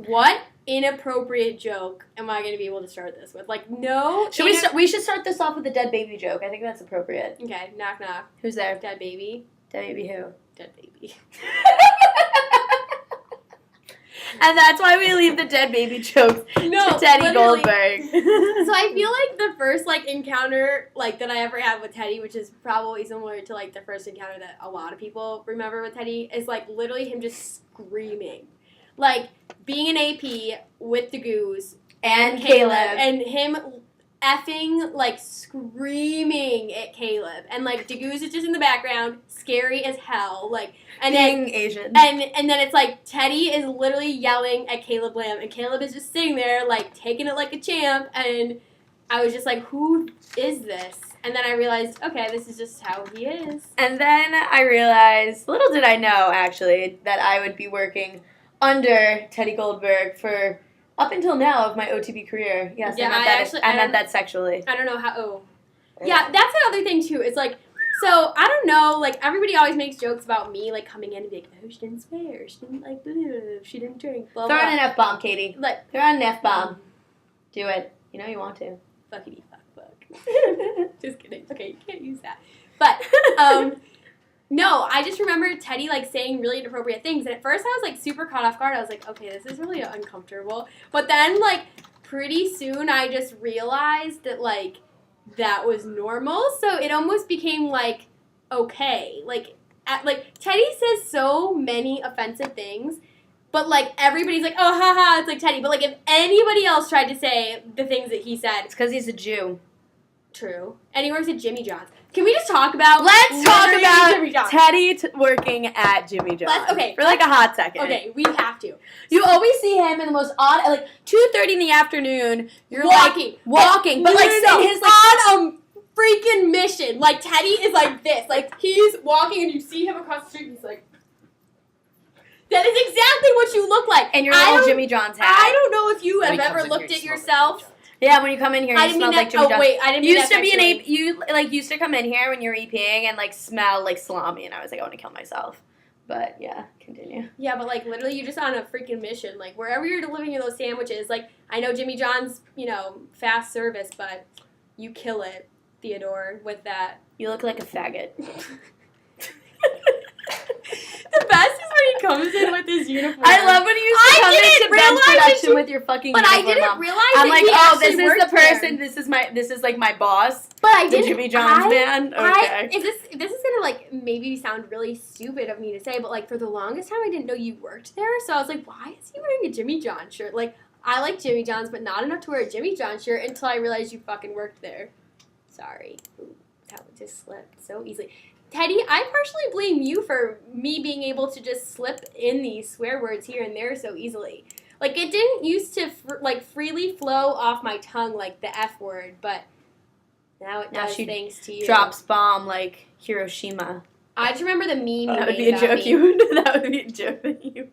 what inappropriate joke am I going to be able to start this with? Like, no. We should start this off with a dead baby joke. I think that's appropriate. Okay, knock knock. Who's there? Dead baby. Dead baby who? Dead baby. And that's why we leave the dead baby jokes to Teddy Goldberg. So I feel like the first, like, encounter, like, that I ever had with Teddy, which is probably similar to, like, the first encounter that a lot of people remember with Teddy, is, like, literally him just screaming. Like, being an AP with the Goose and Caleb. And him effing, like, screaming at Caleb. And, like, Degoose is just in the background, scary as hell. Like, and being then Asian. And then it's like Teddy is literally yelling at Caleb Lamb, and Caleb is just sitting there, like, taking it like a champ. And I was just like, who is this? And then I realized, okay, this is just how he is. And then I realized, little did I know, actually, that I would be working under Teddy Goldberg for up until now of my OTB career. Yes, yeah, I meant that sexually. I don't know how. Oh, yeah, that's another thing too. It's like, so I don't know. Like, everybody always makes jokes about me, like, coming in and being like, oh, she didn't swear, she didn't like, she didn't drink. Blah, Throw blah. in an F-bomb, Katie. Like, throw in an F-bomb. Do it. You know you want to. Fuckity fuck. Just kidding. Okay, you can't use that. But no, I just remember Teddy, like, saying really inappropriate things. And at first I was, like, super caught off guard. I was like, okay, this is really uncomfortable. But then, like, pretty soon I just realized that, like, that was normal. So it almost became, like, okay. Like, Teddy says so many offensive things. But, like, everybody's like, oh, haha, it's like Teddy. But, like, if anybody else tried to say the things that he said. It's because he's a Jew. True. And he works at Jimmy John's. Can we just talk about... Let's talk about Jimmy John's. Teddy working at Jimmy John's. Okay. For like a hot second. Okay, we have to. You always see him in the most odd... Like, 2:30 in the afternoon, you're walking. But like, no, in his... Like, on a freaking mission. Like, Teddy is like this. Like, he's walking and you see him across the street and he's like... That is exactly what you look like. And your little Jimmy John's hat. I don't know if you have ever looked at yourself... Yeah, when you come in here, you smell like Jimmy John's. Oh, wait, I didn't mean that sexually. You used to come in here when you were EPing and, like, smell like salami, and I was like, I want to kill myself. But, yeah, continue. Yeah, but, like, literally, you're just on a freaking mission. Like, wherever you're delivering those sandwiches, like, I know Jimmy John's, you know, fast service, but you kill it, Theodore, with that. You look like a faggot. The best is when he comes in with his uniform. I love when you used to come into Ben's production with your fucking uniform. But I didn't realize I'm like, that this is the person. There. This is like my boss. But I didn't. The Jimmy John's man. Okay. This is gonna, like, maybe sound really stupid of me to say, but, like, for the longest time I didn't know you worked there. So I was like, why is he wearing a Jimmy John shirt? Like, I like Jimmy John's, but not enough to wear a Jimmy John shirt until I realized you fucking worked there. Sorry. Ooh, that would just slip so easily. Teddy, I partially blame you for me being able to just slip in these swear words here and there so easily. Like, it didn't used to, freely flow off my tongue like the F word, but now it does thanks to you. Drops bomb like Hiroshima. I just remember the meme you That would made be a joke me. you would. That would be a joke that you...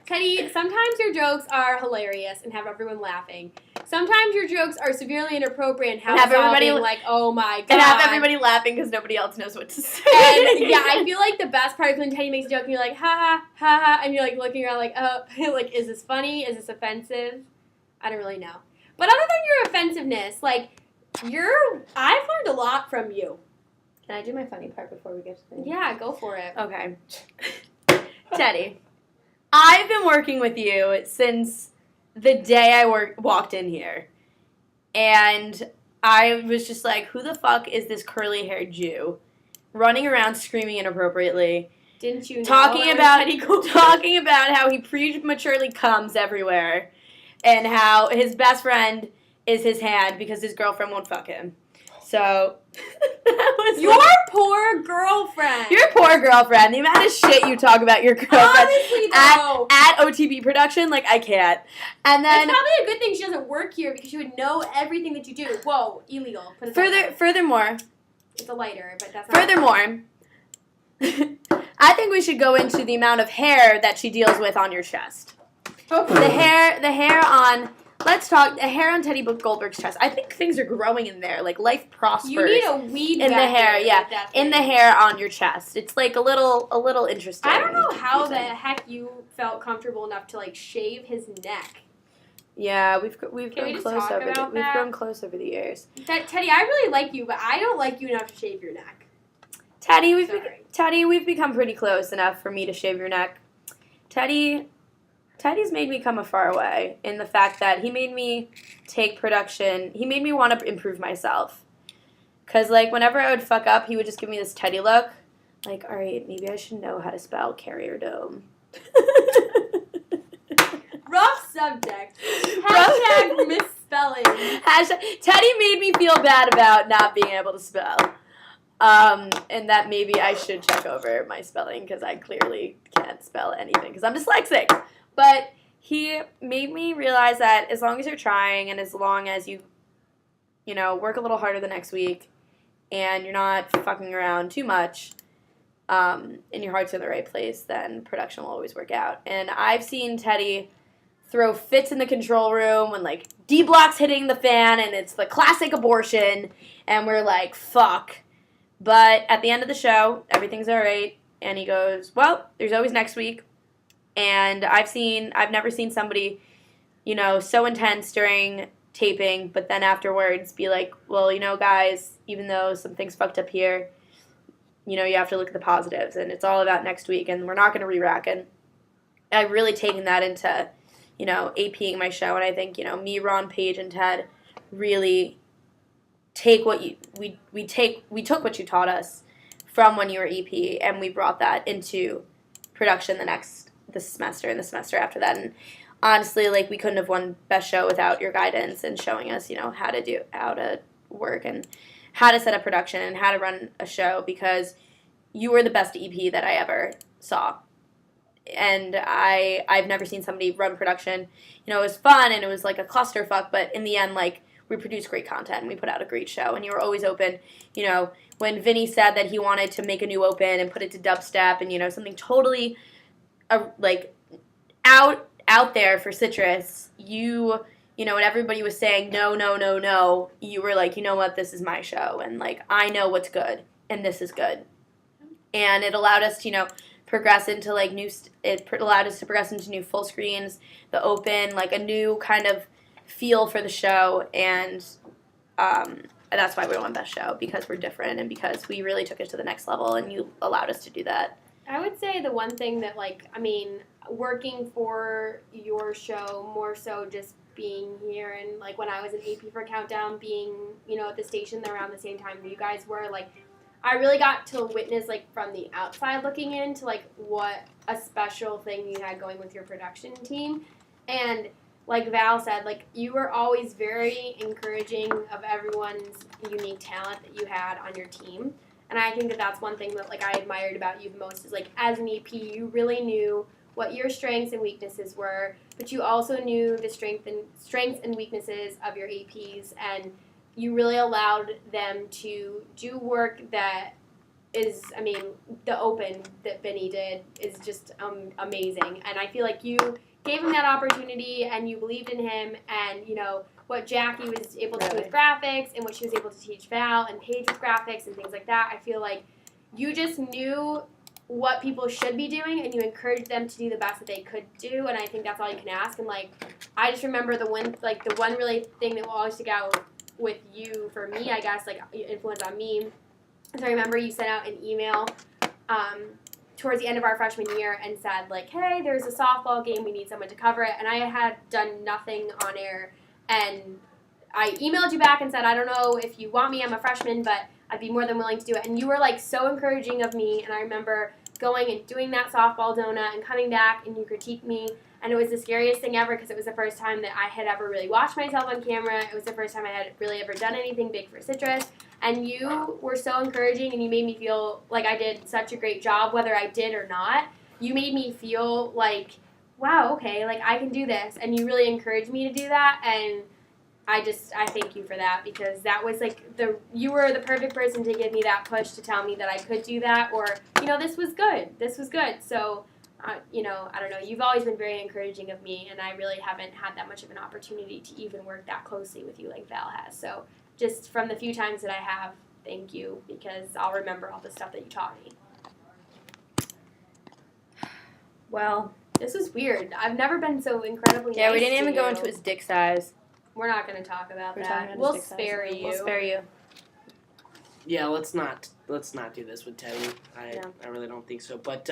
Teddy, sometimes your jokes are hilarious and have everyone laughing. Sometimes your jokes are severely inappropriate and have everybody like, oh my god. And have everybody laughing because nobody else knows what to say. And yeah, I feel like the best part is when Teddy makes a joke and you're like, ha ha, ha ha, and you're like looking around like, oh, like, is this funny? Is this offensive? I don't really know. But other than your offensiveness, like, I've learned a lot from you. Can I do my funny part before we get to the... Yeah, go for it. Okay. Teddy, I've been working with you since the day I walked in here. And I was just like, who the fuck is this curly-haired Jew running around screaming inappropriately? Didn't you know? Talking about how he prematurely comes everywhere and how his best friend is his hand because his girlfriend won't fuck him. So, that was your poor girlfriend. Your poor girlfriend. The amount of shit you talk about your girlfriend honestly, though, at OTB production, like, I can't. And then it's probably a good thing she doesn't work here because she would know everything that you do. Whoa, illegal. Furthermore, it's a lighter, but that's not. Furthermore, I think we should go into the amount of hair that she deals with on your chest. Okay. The hair on, let's talk. The hair on Teddy Goldberg's chest. I think things are growing in there. Like life prospers. You need a weed in the hair. there Yeah, with that in the thing. hair on your chest. It's like a little interesting. I don't know how the confusing. heck you felt comfortable enough to like shave his neck. Yeah, we've Can we grown just close talk over about we've that? grown close over the years. Teddy, I really like you, but I don't like you enough to shave your neck. Teddy, we've become pretty close enough for me to shave your neck. Teddy's made me come a far way in the fact that he made me take production. He made me want to improve myself. Because, like, whenever I would fuck up, he would just give me this Teddy look. Like, all right, maybe I should know how to spell carrier dome. Rough subject. Hashtag misspelling. Teddy made me feel bad about not being able to spell. And that maybe I should check over my spelling because I clearly can't spell anything because I'm dyslexic. But he made me realize that as long as you're trying and as long as you work a little harder the next week and you're not fucking around too much, and your heart's in the right place, then production will always work out. And I've seen Teddy throw fits in the control room when, like, D-Block's hitting the fan and it's the classic abortion and we're like, fuck. But at the end of the show, everything's all right. And he goes, well, there's always next week. And I've never seen somebody, so intense during taping, but then afterwards be like, well, guys, even though something's fucked up here, you have to look at the positives. And it's all about next week. And we're not going to re-rack. And I've really taken that into, APing my show. And I think, me, Ron, Paige, and Ted really take what we took what you taught us from when you were EP, and we brought that into production the semester and the semester after that. And honestly, like, we couldn't have won Best Show without your guidance and showing us, how to work and how to set up production and how to run a show, because you were the best EP that I ever saw. And I've never seen somebody run production. It was fun and it was like a clusterfuck, but in the end, like, we produced great content and we put out a great show. And you were always open. When Vinny said that he wanted to make a new open and put it to dubstep and, something totally, out there for Citrus, and everybody was saying, no, you were like, you know what, this is my show. And, like, I know what's good and this is good. And it allowed us to, progress into, like, allowed us to progress into new full screens, the open, like, a new kind of feel for the show, and that's why we won Best Show, because we're different and because we really took it to the next level, and you allowed us to do that. I would say the one thing that, working for your show, more so just being here, and, like, when I was an AP for Countdown, being, at the station around the same time you guys were, like, I really got to witness, like, from the outside looking in to, like, what a special thing you had going with your production team. And like Val said, like, you were always very encouraging of everyone's unique talent that you had on your team. And I think that that's one thing that, like, I admired about you the most is, like, as an EP, you really knew what your strengths and weaknesses were, but you also knew the strengths and weaknesses of your APs, and you really allowed them to do work that is, the open that Vinny did is just amazing. And I feel like you gave him that opportunity and you believed in him, and, what Jackie was able to do with graphics and what she was able to teach Val and Paige with graphics and things like that. I feel like you just knew what people should be doing and you encouraged them to do the best that they could do, and I think that's all you can ask. And, like, I just remember the one really thing that will always stick out with you, for me, I guess, like, influence on me. So I remember you sent out an email towards the end of our freshman year and said, like, hey, there's a softball game, we need someone to cover it. And I had done nothing on air, and I emailed you back and said, I don't know if you want me, I'm a freshman, but I'd be more than willing to do it. And you were, like, so encouraging of me, and I remember going and doing that softball donut and coming back, and you critiqued me. And it was the scariest thing ever because it was the first time that I had ever really watched myself on camera. It was the first time I had really ever done anything big for Citrus. And you were so encouraging, and you made me feel like I did such a great job, whether I did or not. You made me feel like, wow, okay, like, I can do this. And you really encouraged me to do that. And I thank you for that, because that was, like, you were the perfect person to give me that push to tell me that I could do that, or, this was good. This was good. So you know, I don't know. You've always been very encouraging of me, and I really haven't had that much of an opportunity to even work that closely with you like Val has. So just from the few times that I have, thank you, because I'll remember all the stuff that you taught me. Well, This was weird. I've never been so incredibly yeah, nice we didn't to even go you. into his dick size. We're not going to talk about We're that. talking about We'll his dick spare size. you. We'll spare you. Yeah, let's not do this with Teddy. No. I really don't think so. But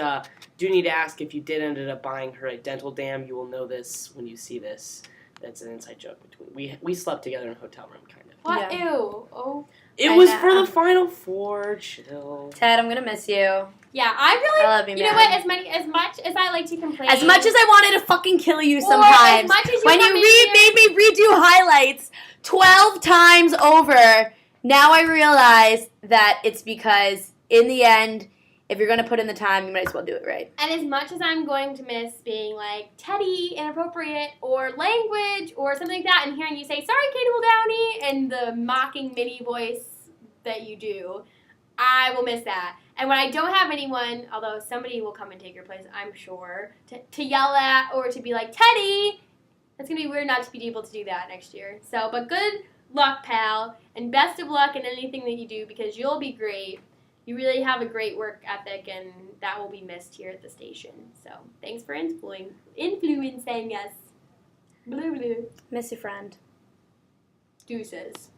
do need to ask, if you did ended up buying her a dental dam, you will know this when you see this. That's an inside joke between we slept together in a hotel room, kind of. What? Yeah. Ew. Oh. It I was know. for the Final Four. Chill. Ted, I'm gonna miss you. Yeah, I really. I love you, You man. know what? As much as I like to complain, As much as I wanted to fucking kill you or sometimes, as much as you when come you in here- made me redo highlights 12 times over, now I realize that it's because, in the end, if you're gonna put in the time, you might as well do it right. And as much as I'm going to miss being like Teddy, inappropriate, or language, or something like that, and hearing you say, sorry, Katie Downey, and the mocking mini voice that you do, I will miss that. And when I don't have anyone, although somebody will come and take your place, I'm sure, to yell at or to be like, Teddy, it's going to be weird not to be able to do that next year. So, but good luck, pal, and best of luck in anything that you do, because you'll be great. You really have a great work ethic, and that will be missed here at the station. So thanks for influencing us. Blue, blue. Miss you, friend. Deuces.